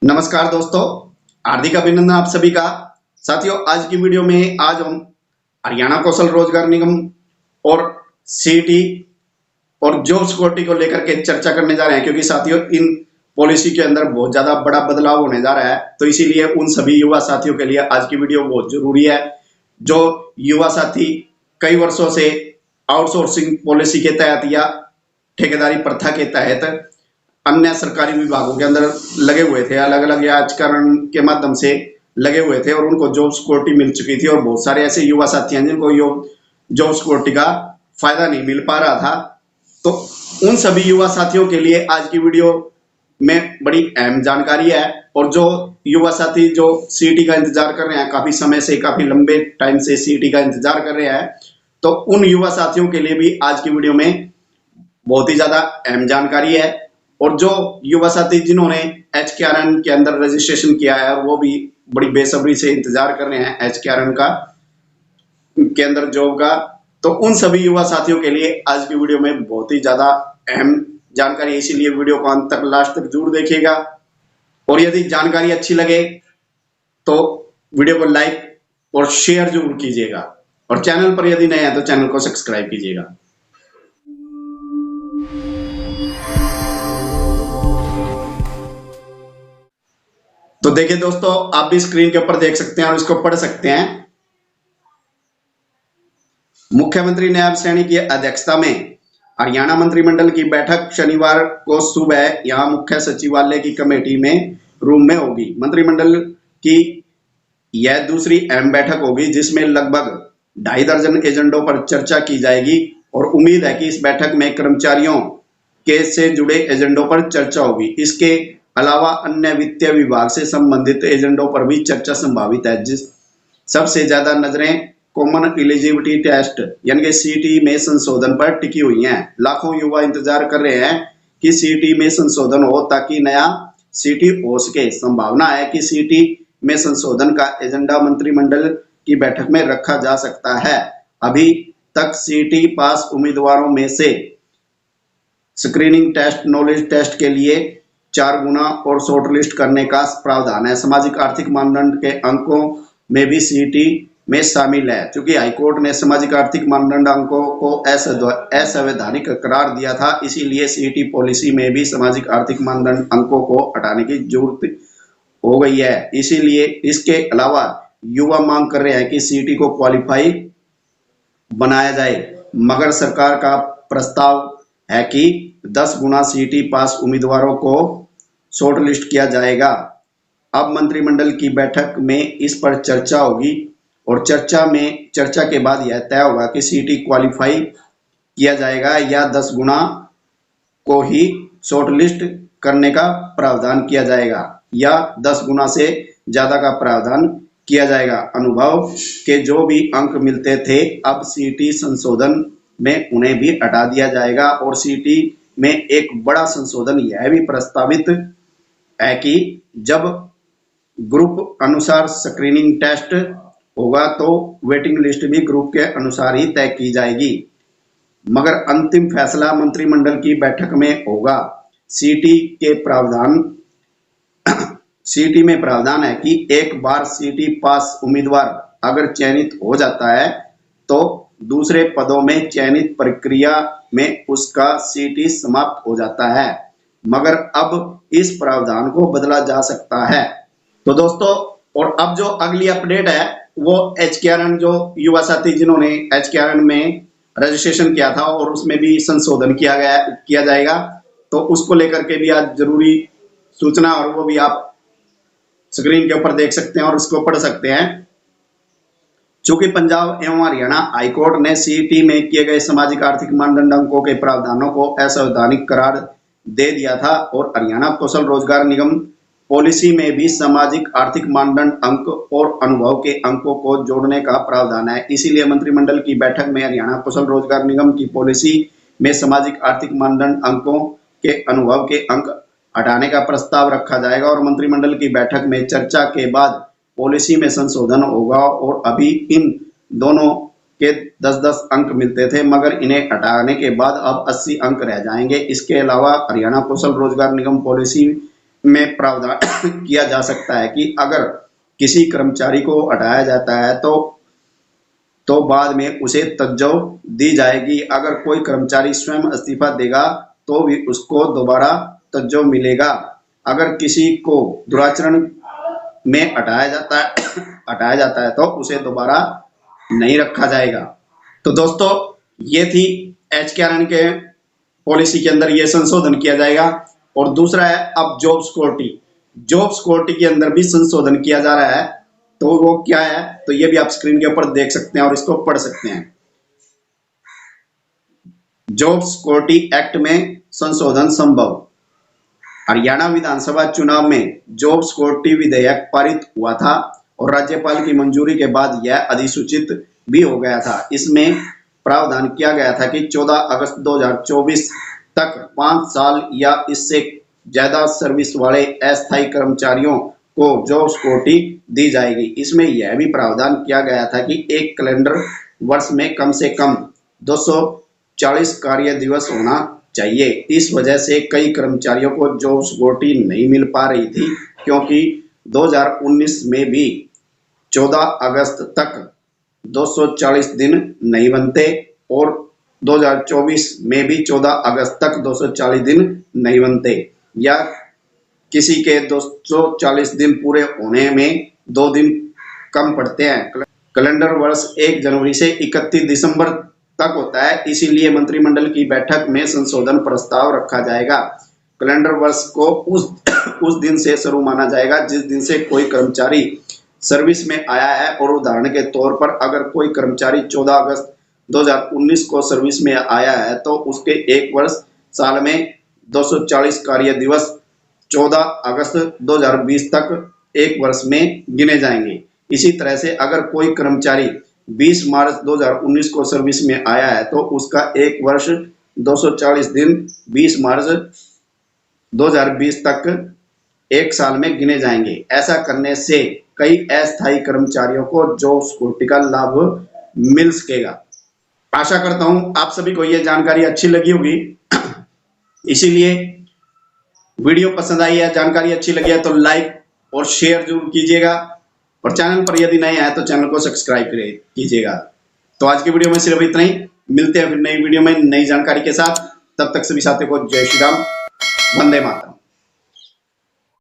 नमस्कार दोस्तों, हार्दिक अभिनंदन आप सभी का। साथियों, आज की वीडियो में आज हम हरियाणा कौशल रोजगार निगम और सीटी और जॉब सिक्योरिटी को लेकर के चर्चा करने जा रहे हैं, क्योंकि साथियों इन पॉलिसी के अंदर बहुत ज्यादा बड़ा बदलाव होने जा रहा है। तो इसीलिए उन सभी युवा साथियों के लिए आज की वीडियो बहुत जरूरी है। जो युवा साथी कई वर्षों से आउटसोर्सिंग पॉलिसी के तहत या ठेकेदारी प्रथा के तहत अन्य सरकारी विभागों के अंदर लगे हुए थे, अलग अलग राजकारण के माध्यम से लगे हुए थे और उनको जॉब सिक्योरिटी मिल चुकी थी, और बहुत सारे ऐसे युवा साथी हैं जिनको जॉब सिक्योरिटी का फायदा नहीं मिल पा रहा था। तो उन सभी युवा साथियों के लिए आज की वीडियो में बड़ी अहम जानकारी है। और जो युवा साथी जो सीटी का इंतजार कर रहे हैं, काफी समय से, काफी लंबे टाइम से सीटी का इंतजार कर रहे हैं, तो उन युवा साथियों के लिए भी आज की वीडियो में बहुत ही ज्यादा अहम जानकारी है। और जो युवा साथी जिन्होंने HKRN के अंदर रजिस्ट्रेशन किया है, वो भी बड़ी बेसब्री से इंतजार कर रहे हैं HKRN का के अंदर जॉब का, तो उन सभी युवा साथियों के लिए आज की वीडियो में बहुत ही ज्यादा अहम जानकारी है। इसीलिए वीडियो को अंत तक, लास्ट तक जरूर देखिएगा। और यदि जानकारी अच्छी लगे तो वीडियो को लाइक और शेयर जरूर कीजिएगा, और चैनल पर यदि नए हैं तो चैनल को सब्सक्राइब कीजिएगा। तो देखिए दोस्तों, आप भी स्क्रीन के ऊपर देख सकते हैं और इसको पढ़ सकते हैं। मुख्यमंत्री नायब सैनी की अध्यक्षता में हरियाणा मंत्रिमंडल की बैठक शनिवार को सुबह यहां मुख्य सचिवालय की कमेटी में रूम में होगी। मंत्रिमंडल की यह दूसरी अहम बैठक होगी जिसमें लगभग 2.5 दर्जन एजेंडों पर चर्चा की जाएगी, और उम्मीद है कि इस बैठक में कर्मचारियों के से जुड़े एजेंडों पर चर्चा होगी। इसके अलावा अन्य वित्तीय विभाग से संबंधित एजेंडों पर भी चर्चा संभावित है। जिस सबसे ज्यादा नजरें कॉमन एलिजिबिलिटी टेस्ट यानी कि सीटी में संशोधन पर टिकी हुई हैं। लाखों युवा इंतजार कर रहे हैं कि सीटी में संशोधन हो ताकि नया सीटी हो सके। संभावना है कि सीटी में संशोधन का एजेंडा मंत्रिमंडल की बैठक में रखा जा सकता है। अभी तक सीटी पास उम्मीदवारों में से स्क्रीनिंग टेस्ट, नॉलेज टेस्ट के लिए 4 गुना और शॉर्टलिस्ट करने का प्रावधान है। सामाजिक आर्थिक मानदंड के अंकों में भी सीटी में शामिल है। चूंकि हाईकोर्ट ने सामाजिक आर्थिक मानदंड अंकों को असंवैधानिक करार दिया था, इसीलिए सीटी पॉलिसी में भी सामाजिक आर्थिक मानदंड अंकों को हटाने की जरूरत हो गई है। इसीलिए इसके अलावा युवा मांग कर रहे हैं कि सीटी को क्वालिफाई बनाया जाए, मगर सरकार का प्रस्ताव है कि 10 गुना सीटी पास उम्मीदवारों को शॉर्टलिस्ट किया जाएगा। अब मंत्रिमंडल की बैठक में इस पर चर्चा होगी, और चर्चा के बाद यह तय होगा कि सीटी क्वालिफाई किया जाएगा या 10 गुना को ही शॉर्टलिस्ट करने का प्रावधान किया जाएगा, या 10 गुना से ज्यादा का प्रावधान किया जाएगा। अनुभव के जो भी अंक मिलते थे, अब सीटी संशोधन में उन्हें भी हटा दिया जाएगा। और सीटी में एक बड़ा संशोधन यह भी प्रस्तावित है कि जब ग्रुप अनुसार स्क्रीनिंग टेस्ट होगा तो वेटिंग लिस्ट भी ग्रुप के अनुसार ही तय की जाएगी, मगर अंतिम फैसला मंत्रिमंडल की बैठक में होगा। सीटी में प्रावधान है कि एक बार सीटी पास उम्मीदवार अगर चयनित हो जाता है तो दूसरे पदों में चयनित प्रक्रिया में उसका सीटी समाप्त हो जाता है, मगर अब इस प्रावधान को बदला जा सकता है। तो दोस्तों, और अब जो अगली अपडेट है वो HKRN, जो युवा साथी जिन्होंने HKRN में रजिस्ट्रेशन किया था और उसमें भी संशोधन किया जाएगा, तो उसको लेकर के भी आज जरूरी सूचना, और वो भी आप स्क्रीन के ऊपर देख सकते हैं और उसको पढ़ सकते हैं। चूंकि पंजाब एवं हरियाणा हाईकोर्ट ने सीटी में किए गए सामाजिक आर्थिक मानदंड अंकों के प्रावधानों को असंवैधानिक करार दे दिया था, और हरियाणा कौशल रोजगार निगम पॉलिसी में भी सामाजिक आर्थिक मानदंड अंक और अनुभव के अंकों को जोड़ने का प्रावधान है। इसीलिए मंत्रिमंडल की बैठक में हरियाणा कौशल रोजगार निगम की पॉलिसी में सामाजिक आर्थिक मानदंड अंकों के अनुभव के अंक हटाने का प्रस्ताव रखा जाएगा, और मंत्रिमंडल की बैठक में चर्चा के बाद पॉलिसी में संशोधन होगा। और अभी इन दोनों के 10-10 अंक मिलते थे, मगर इन्हें हटाने के बाद अब 80 अंक रह जाएंगे। इसके अलावा हरियाणा कौशल रोजगार निगम पॉलिसी में प्रावधान किया जा सकता है कि अगर किसी कर्मचारी को हटाया जाता है तो बाद में उसे तज्जो दी जाएगी। अगर कोई कर्मचारी स्वयं इस्तीफा देगा तो भी उसको दोबारा तज्जो मिलेगा। अगर किसी को दुराचरण में हटाया जाता है तो उसे दोबारा नहीं रखा जाएगा। तो दोस्तों, ये थी HKRN के पॉलिसी के अंदर ये संशोधन किया जाएगा। और दूसरा है अब जॉब सिक्योरिटी के अंदर भी संशोधन किया जा रहा है। तो वो क्या है, तो ये भी आप स्क्रीन के ऊपर देख सकते हैं और इसको पढ़ सकते हैं। जॉब सिक्योरिटी एक्ट में संशोधन संभव। हरियाणा विधानसभा चुनाव में जॉब सिक्योरिटी विधेयक पारित हुआ था और राज्यपाल की मंजूरी के बाद यह अधिसूचित भी हो गया था। इसमें प्रावधान किया गया था कि 14 अगस्त 2024 तक 5 साल या इससे ज्यादा सर्विस वाले अस्थायी कर्मचारियों को जॉब सिक्योरिटी दी जाएगी। इसमें यह भी प्रावधान किया गया था कि एक कैलेंडर वर्ष में कम से कम 240 कार्य दिवस होना चाहिए। इस वजह से कई कर्मचारियों को जॉब सिक्योरिटी नहीं मिल पा रही थी, क्योंकि 2019 में भी 14 अगस्त तक 240 दिन नहीं बनते और 2024 में भी 14 अगस्त तक 240 दिन नहीं बनते, या किसी के 240 दिन पूरे होने में 2 दिन कम पड़ते हैं। कैलेंडर वर्ष 1 जनवरी से 31 दिसंबर तक होता है। इसीलिए मंत्रिमंडल की बैठक में संशोधन प्रस्ताव रखा जाएगा। कैलेंडर वर्ष को उस दिन से शुरू माना जाएगा जिस दिन से कोई कर्मचारी सर्विस में आया है। और उदाहरण के तौर पर अगर कोई कर्मचारी 14 अगस्त 2019 को सर्विस में आया है तो उसके एक वर्ष साल में 240 कार्य दिवस 14 अगस्त 2020 तक एक वर्ष में गिने जाएंगे। इसी तरह से अगर कोई कर्मचारी 20 मार्च 2019 को सर्विस में आया है तो उसका एक वर्ष 240 दिन 20 मार्च 2020 तक एक साल में गिने जाएंगे। ऐसा करने से कई अस्थायी कर्मचारियों को जॉब सिक्योरिटी का लाभ मिल सकेगा। आशा करता हूं आप सभी को यह जानकारी अच्छी लगी होगी। इसीलिए वीडियो पसंद आई है, जानकारी अच्छी लगी है तो लाइक और शेयर जरूर कीजिएगा और चैनल पर यदि नए आए तो चैनल को सब्सक्राइब कीजिएगा। तो आज की वीडियो में सिर्फ इतना ही। मिलते हैं फिर नई वीडियो में नई जानकारी के साथ। तब तक सभी साथियों को जय श्री राम, वंदे मातरम।